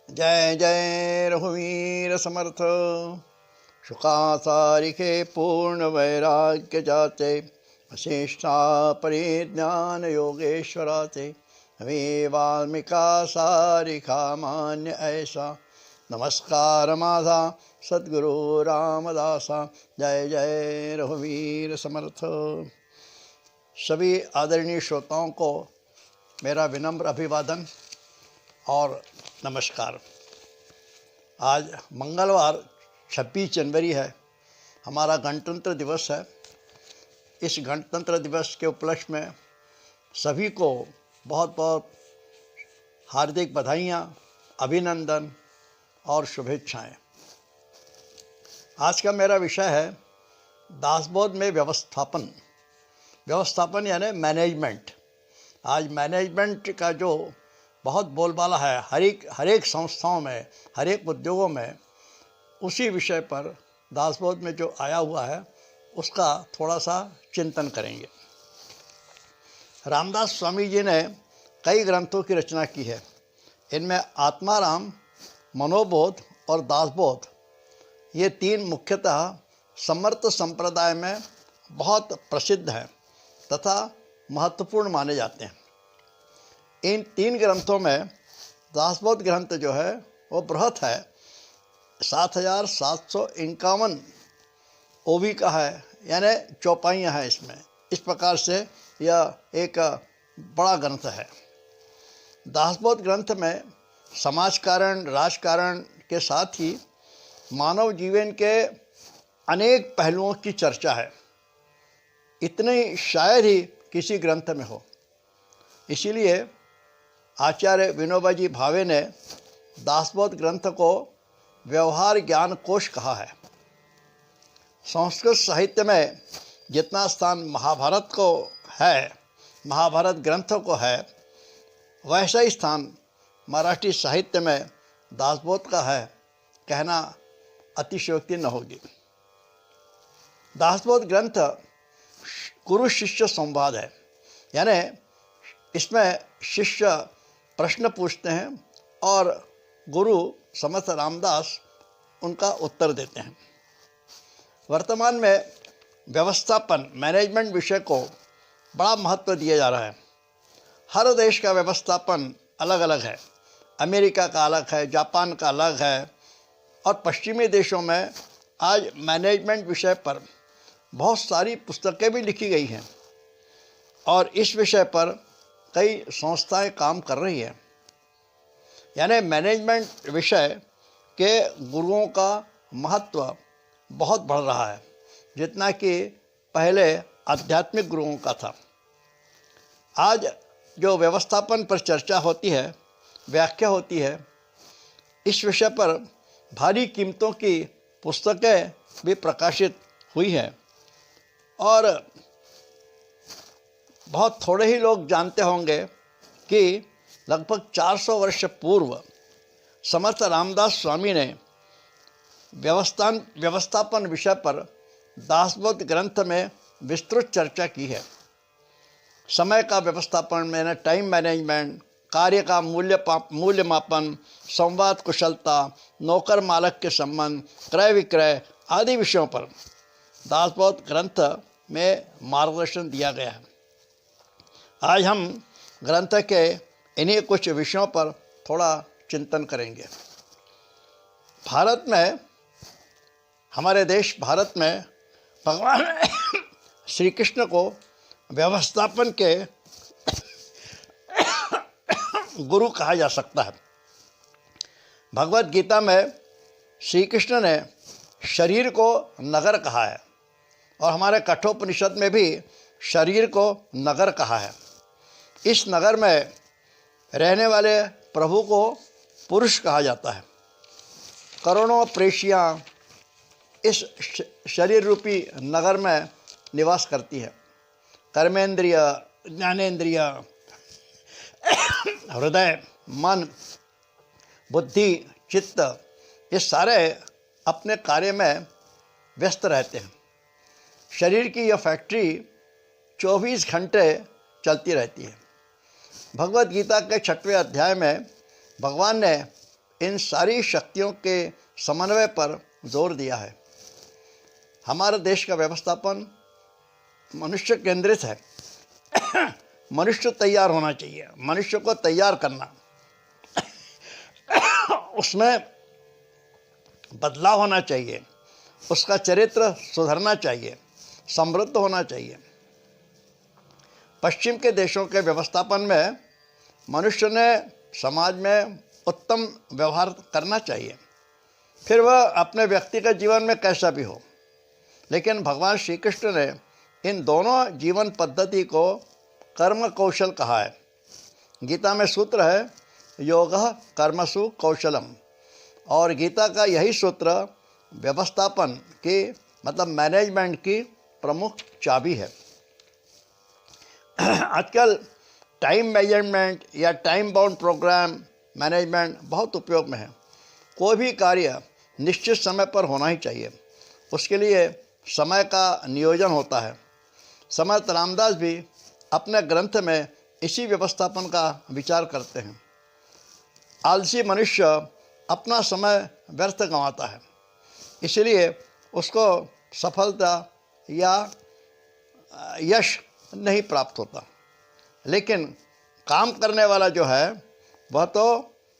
जय जय रघुवीर समर्थ। शुकासारिके पूर्ण वैराग्य जाते, वशिष्ठा परिज्ञान योगेश्वराते। वे वाल्मीका सारिका मान्य ऐसा, नमस्कार माधा सद्गुरु रामदासा। जय जय रघुवीर समर्थ। सभी आदरणीय श्रोताओं को मेरा विनम्र अभिवादन और नमस्कार। आज मंगलवार 26 जनवरी है, हमारा गणतंत्र दिवस है। इस गणतंत्र दिवस के उपलक्ष्य में सभी को बहुत बहुत हार्दिक बधाइयाँ, अभिनंदन और शुभेच्छाएं। आज का मेरा विषय है दासबोध में व्यवस्थापन। व्यवस्थापन यानी मैनेजमेंट। आज मैनेजमेंट का जो बहुत बोलबाला है हर एक संस्थाओं में, हर एक उद्योगों में, उसी विषय पर दासबोध में जो आया हुआ है उसका थोड़ा सा चिंतन करेंगे। रामदास स्वामी जी ने कई ग्रंथों की रचना की है। इनमें आत्माराम, मनोबोध और दासबोध, ये तीन मुख्यतः समर्थ संप्रदाय में बहुत प्रसिद्ध हैं तथा महत्वपूर्ण माने जाते हैं। इन तीन ग्रंथों में दासबोध ग्रंथ जो है वो बृहत है, 7,751 ओवी का है, यानी चौपाइयाँ हैं इसमें। इस प्रकार से यह एक बड़ा ग्रंथ है। दासबोध ग्रंथ में समाज कारण, राजकारण के साथ ही मानव जीवन के अनेक पहलुओं की चर्चा है। इतने शायद ही किसी ग्रंथ में हो। इसीलिए आचार्य विनोबा जी भावे ने दासबोध ग्रंथ को व्यवहार ज्ञान कोश कहा है। संस्कृत साहित्य में जितना स्थान महाभारत को है, महाभारत ग्रंथ को है, वैसा ही स्थान मराठी साहित्य में दासबोध का है, कहना अतिशयोक्ति न होगी। दासबोध ग्रंथ गुरु शिष्य संवाद है, यानी इसमें शिष्य प्रश्न पूछते हैं और गुरु समर्थ रामदास उनका उत्तर देते हैं। वर्तमान में व्यवस्थापन, मैनेजमेंट विषय को बड़ा महत्व दिया जा रहा है। हर देश का व्यवस्थापन अलग अलग है। अमेरिका का अलग है, जापान का अलग है, और पश्चिमी देशों में आज मैनेजमेंट विषय पर बहुत सारी पुस्तकें भी लिखी गई हैं और इस विषय पर कई संस्थाएं काम कर रही हैं। यानी मैनेजमेंट विषय के गुरुओं का महत्व बहुत बढ़ रहा है, जितना कि पहले आध्यात्मिक गुरुओं का था। आज जो व्यवस्थापन पर चर्चा होती है, व्याख्या होती है, इस विषय पर भारी कीमतों की पुस्तकें भी प्रकाशित हुई हैं और बहुत थोड़े ही लोग जानते होंगे कि लगभग 400 वर्ष पूर्व समर्थ रामदास स्वामी ने व्यवस्थापन विषय पर दासबोध ग्रंथ में विस्तृत चर्चा की है। समय का व्यवस्थापन में टाइम मैनेजमेंट, कार्य का मूल्य मापन, संवाद कुशलता, नौकर मालक के संबंध, क्रय विक्रय आदि विषयों पर दासबोध ग्रंथ में मार्गदर्शन दिया गया है। आज हम ग्रंथ के इन्हीं कुछ विषयों पर थोड़ा चिंतन करेंगे। भारत में, हमारे देश भारत में भगवान श्री कृष्ण को व्यवस्थापन के गुरु कहा जा सकता है। भगवत गीता में श्री कृष्ण ने शरीर को नगर कहा है और हमारे कठोपनिषद में भी शरीर को नगर कहा है। इस नगर में रहने वाले प्रभु को पुरुष कहा जाता है। करोड़ों प्रेषियाँ इस शरीर रूपी नगर में निवास करती है। कर्मेंद्रिय, ज्ञानेंद्रिय, हृदय, मन, बुद्धि, चित्त, ये सारे अपने कार्य में व्यस्त रहते हैं। शरीर की यह फैक्ट्री 24 घंटे चलती रहती है। भगवत गीता के 6वें अध्याय में भगवान ने इन सारी शक्तियों के समन्वय पर जोर दिया है। हमारे देश का व्यवस्थापन मनुष्य केंद्रित है। मनुष्य तैयार होना चाहिए, मनुष्य को तैयार करना, उसमें बदलाव होना चाहिए, उसका चरित्र सुधरना चाहिए, समृद्ध होना चाहिए। पश्चिम के देशों के व्यवस्थापन में मनुष्य ने समाज में उत्तम व्यवहार करना चाहिए, फिर वह अपने व्यक्तिगत जीवन में कैसा भी हो। लेकिन भगवान श्री कृष्ण ने इन दोनों जीवन पद्धति को कर्म कौशल कहा है। गीता में सूत्र है योगः कर्मसु कौशलम, और गीता का यही सूत्र व्यवस्थापन की मतलब मैनेजमेंट की प्रमुख चाबी है। आजकल टाइम मैनेजमेंट या टाइम बाउंड प्रोग्राम मैनेजमेंट बहुत उपयोग में है। कोई भी कार्य निश्चित समय पर होना ही चाहिए, उसके लिए समय का नियोजन होता है। समर्थ रामदास भी अपने ग्रंथ में इसी व्यवस्थापन का विचार करते हैं। आलसी मनुष्य अपना समय व्यर्थ गंवाता है, इसलिए उसको सफलता या यश नहीं प्राप्त होता। लेकिन काम करने वाला जो है वह तो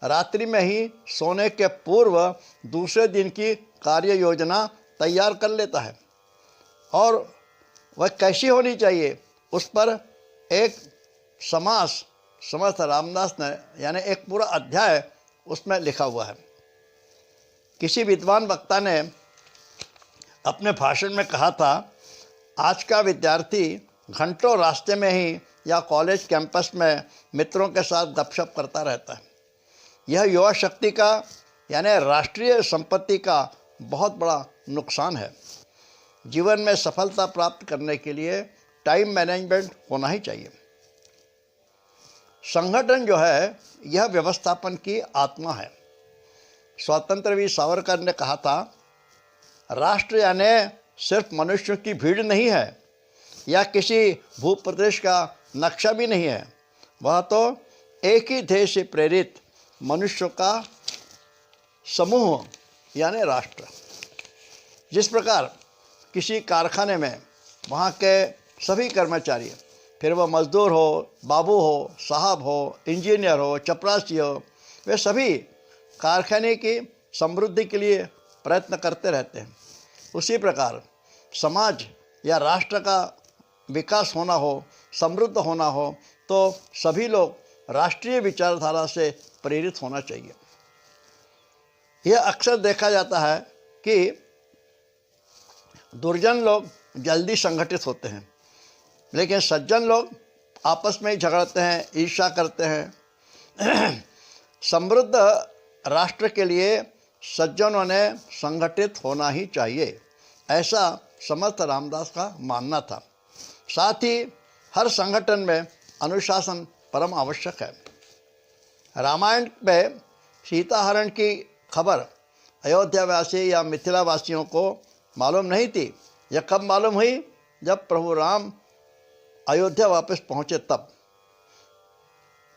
रात्रि में ही सोने के पूर्व दूसरे दिन की कार्य योजना तैयार कर लेता है, और वह कैसी होनी चाहिए उस पर एक समास समर्थ रामदास ने यानी एक पूरा अध्याय उसमें लिखा हुआ है। किसी विद्वान वक्ता ने अपने भाषण में कहा था, आज का विद्यार्थी घंटों रास्ते में ही या कॉलेज कैंपस में मित्रों के साथ गपशप करता रहता है। यह युवा शक्ति का यानी राष्ट्रीय संपत्ति का बहुत बड़ा नुकसान है। जीवन में सफलता प्राप्त करने के लिए टाइम मैनेजमेंट होना ही चाहिए। संगठन जो है यह व्यवस्थापन की आत्मा है। स्वतंत्र वीर सावरकर ने कहा था, राष्ट्र यानी सिर्फ मनुष्यों की भीड़ नहीं है या किसी भूप्रदेश का नक्शा भी नहीं है, वह तो एक ही ध्येय से प्रेरित मनुष्यों का समूह यानी राष्ट्र। जिस प्रकार किसी कारखाने में वहाँ के सभी कर्मचारी, फिर वह मजदूर हो, बाबू हो, साहब हो, इंजीनियर हो, चपरासी हो, वे सभी कारखाने की समृद्धि के लिए प्रयत्न करते रहते हैं। उसी प्रकार समाज या राष्ट्र का विकास होना हो, समृद्ध होना हो, तो सभी लोग राष्ट्रीय विचारधारा से प्रेरित होना चाहिए। यह अक्सर देखा जाता है कि दुर्जन लोग जल्दी संगठित होते हैं, लेकिन सज्जन लोग आपस में ही झगड़ते हैं, ईर्ष्या करते हैं। समृद्ध राष्ट्र के लिए सज्जनों ने संगठित होना ही चाहिए, ऐसा समर्थ रामदास का मानना था। साथ ही हर संगठन में अनुशासन परम आवश्यक है। रामायण में सीताहरण की खबर अयोध्यावासी या मिथिलावासियों को मालूम नहीं थी। यह कब मालूम हुई? जब प्रभु राम अयोध्या वापस पहुँचे तब।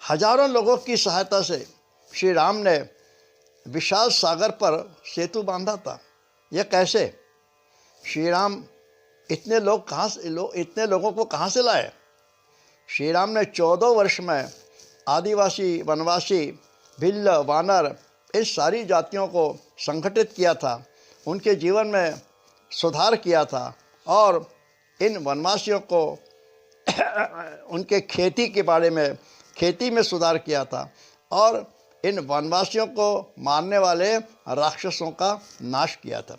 हजारों लोगों की सहायता से श्री राम ने विशाल सागर पर सेतु बांधा था। यह कैसे? श्री राम इतने लोगों को कहाँ से लाए? श्री राम ने 14 वर्ष में आदिवासी, वनवासी, भिल्ल, वानर इन सारी जातियों को संगठित किया था, उनके जीवन में सुधार किया था, और इन वनवासियों को उनके खेती में सुधार किया था, और इन वनवासियों को मारने वाले राक्षसों का नाश किया था।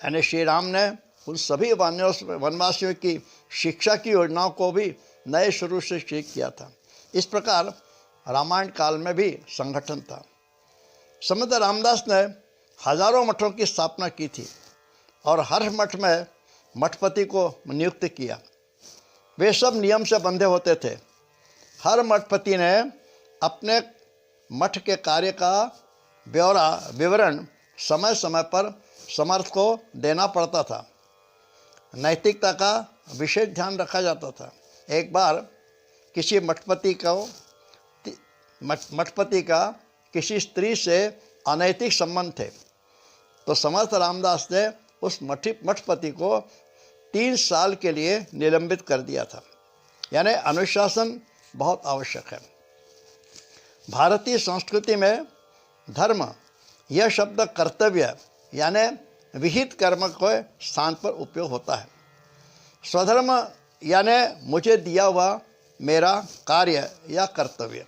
यानी श्री राम ने उन सभी वनवासियों की शिक्षा की योजनाओं को भी नए शुरू से शुरू किया था। इस प्रकार रामायण काल में भी संगठन था। समर्थ रामदास ने हजारों मठों की स्थापना की थी और हर मठ में मठपति को नियुक्त किया। वे सब नियम से बंधे होते थे। हर मठपति ने अपने मठ के कार्य का विवरण समय समय पर समर्थ को देना पड़ता था। नैतिकता का विशेष ध्यान रखा जाता था। एक बार किसी मठपति को मठपति का किसी स्त्री से अनैतिक संबंध थे तो समर्थ रामदास ने उस मठपति को 3 साल के लिए निलंबित कर दिया था। यानी अनुशासन बहुत आवश्यक है। भारतीय संस्कृति में धर्म यह शब्द कर्तव्य यानी विहित कर्म के स्थान पर उपयोग होता है। स्वधर्म यानी मुझे दिया हुआ मेरा कार्य या कर्तव्य।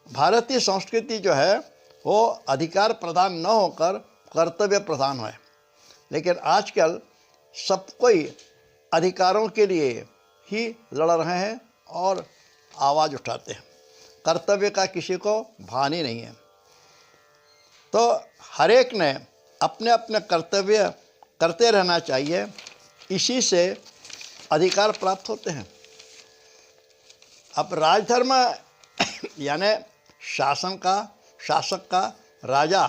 भारतीय संस्कृति जो है वो अधिकार प्रधान न होकर कर्तव्य प्रधान है, लेकिन आजकल सब कोई अधिकारों के लिए ही लड़ रहे हैं और आवाज़ उठाते हैं, कर्तव्य का किसी को भान ही नहीं है। तो हर एक ने अपने अपने कर्तव्य करते रहना चाहिए, इसी से अधिकार प्राप्त होते हैं। अब राजधर्म यानी शासक का राजा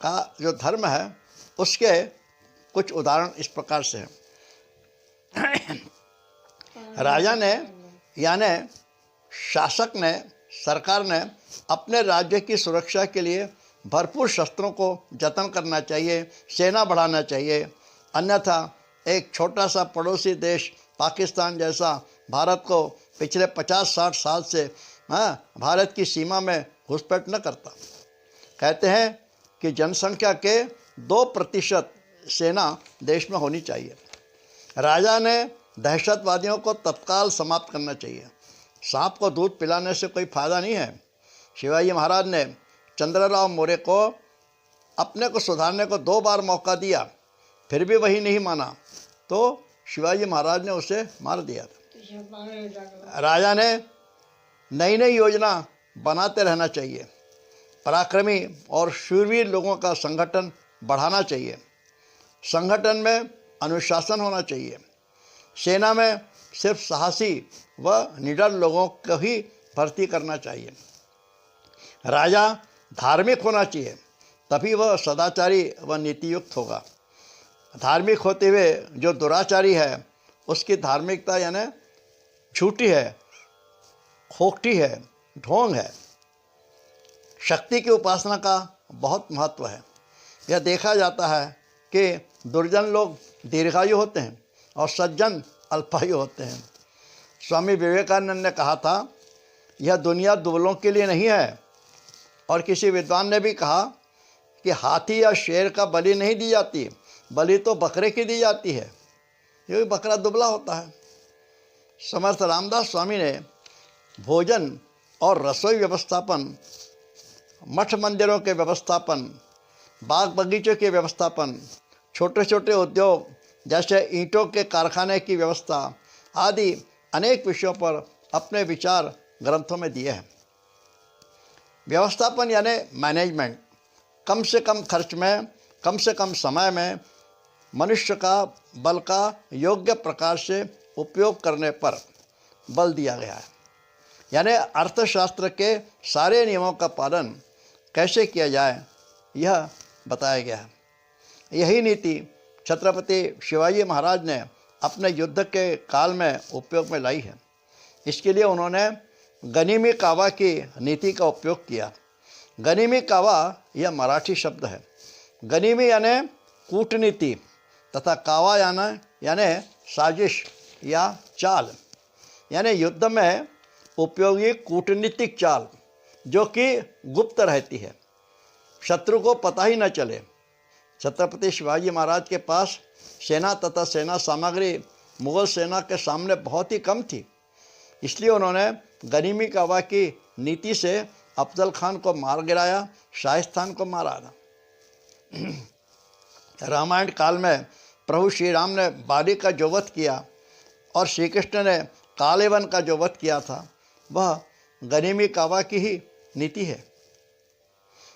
का जो धर्म है उसके कुछ उदाहरण इस प्रकार से हैं। राजा ने यानी शासक ने, सरकार ने अपने राज्य की सुरक्षा के लिए भरपूर शस्त्रों को जतन करना चाहिए, सेना बढ़ाना चाहिए, अन्यथा एक छोटा सा पड़ोसी देश पाकिस्तान जैसा भारत को पिछले 50-60 साल से भारत की सीमा में घुसपैठ न करता। कहते हैं कि जनसंख्या के 2% सेना देश में होनी चाहिए। राजा ने दहशतवादियों को तत्काल समाप्त करना चाहिए। सांप को दूध पिलाने से कोई फ़ायदा नहीं है। शिवाजी महाराज ने चंद्रराव मौर्य को अपने को सुधारने को 2 बार मौका दिया, फिर भी वही नहीं माना तो शिवाजी महाराज ने उसे मार दिया था। राजा ने नई नई योजना बनाते रहना चाहिए। पराक्रमी और शूरवीर लोगों का संगठन बढ़ाना चाहिए। संगठन में अनुशासन होना चाहिए। सेना में सिर्फ साहसी व निडर लोगों को ही भर्ती करना चाहिए। राजा धार्मिक होना चाहिए, तभी वह सदाचारी व नीतियुक्त होगा। धार्मिक होते हुए जो दुराचारी है उसकी धार्मिकता यानी झूठी है, खोखटी है, ढोंग है। शक्ति की उपासना का बहुत महत्व है। यह देखा जाता है कि दुर्जन लोग दीर्घायु होते हैं और सज्जन अल्पायु होते हैं। स्वामी विवेकानंद ने कहा था, यह दुनिया दुबलों के लिए नहीं है। और किसी विद्वान ने भी कहा कि हाथी या शेर का बलि नहीं दी जाती, बलि तो बकरे की दी जाती है, ये भी बकरा दुबला होता है। समर्थ रामदास स्वामी ने भोजन और रसोई व्यवस्थापन, मठ मंदिरों के व्यवस्थापन, बाग बगीचों के व्यवस्थापन, छोटे छोटे उद्योग जैसे ईंटों के कारखाने की व्यवस्था आदि अनेक विषयों पर अपने विचार ग्रंथों में दिए हैं। व्यवस्थापन यानी मैनेजमेंट, कम से कम खर्च में, कम से कम समय में मनुष्य का बल का योग्य प्रकार से उपयोग करने पर बल दिया गया है। यानी अर्थशास्त्र के सारे नियमों का पालन कैसे किया जाए यह बताया गया है। यही नीति छत्रपति शिवाजी महाराज ने अपने युद्ध के काल में उपयोग में लाई है। इसके लिए उन्होंने गनीमी कावा की नीति का उपयोग किया। गनीमी कावा यह मराठी शब्द है। गनीमी यानी कूटनीति तथा कावा यानी साजिश या चाल, यानी युद्ध में उपयोगी कूटनीतिक चाल जो कि गुप्त रहती है, शत्रु को पता ही न चले। छत्रपति शिवाजी महाराज के पास सेना तथा सेना सामग्री मुग़ल सेना के सामने बहुत ही कम थी, इसलिए उन्होंने गनीमी कावा की नीति से अफजल खान को मार गिराया, शाहिस्तान को मारा। रामायण काल में प्रभु श्री राम ने बाली का जो वध किया और श्री कृष्ण ने कालेवन का जो वध किया था वह गनीमी कावा की ही नीति है।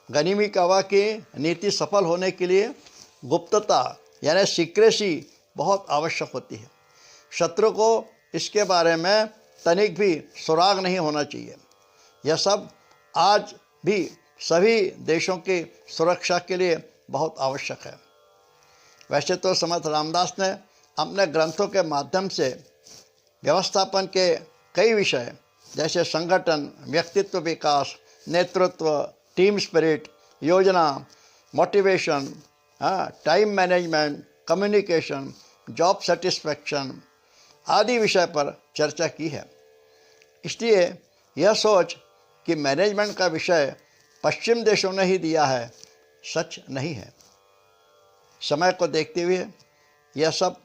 गनीमी कावा की नीति सफल होने के लिए गुप्तता यानी सीक्रेसी बहुत आवश्यक होती है। शत्रु को इसके बारे में तनिक भी सुराग नहीं होना चाहिए। यह सब आज भी सभी देशों की सुरक्षा के लिए बहुत आवश्यक है। वैसे तो समर्थ रामदास ने अपने ग्रंथों के माध्यम से व्यवस्थापन के कई विषय जैसे संगठन, व्यक्तित्व विकास, नेतृत्व, टीम स्पिरिट, योजना, motivation, time management, communication, job satisfaction आदि विषय पर चर्चा की है। इसलिए यह सोच कि मैनेजमेंट का विषय पश्चिम देशों ने ही दिया है, सच नहीं है। समय को देखते हुए यह सब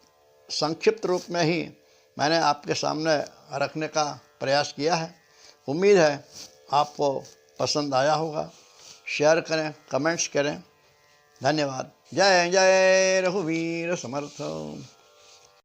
संक्षिप्त रूप में ही मैंने आपके सामने रखने का प्रयास किया है। उम्मीद है आपको पसंद आया होगा। शेयर करें, कमेंट्स करें। धन्यवाद। जय जय रघुवीर समर्थ।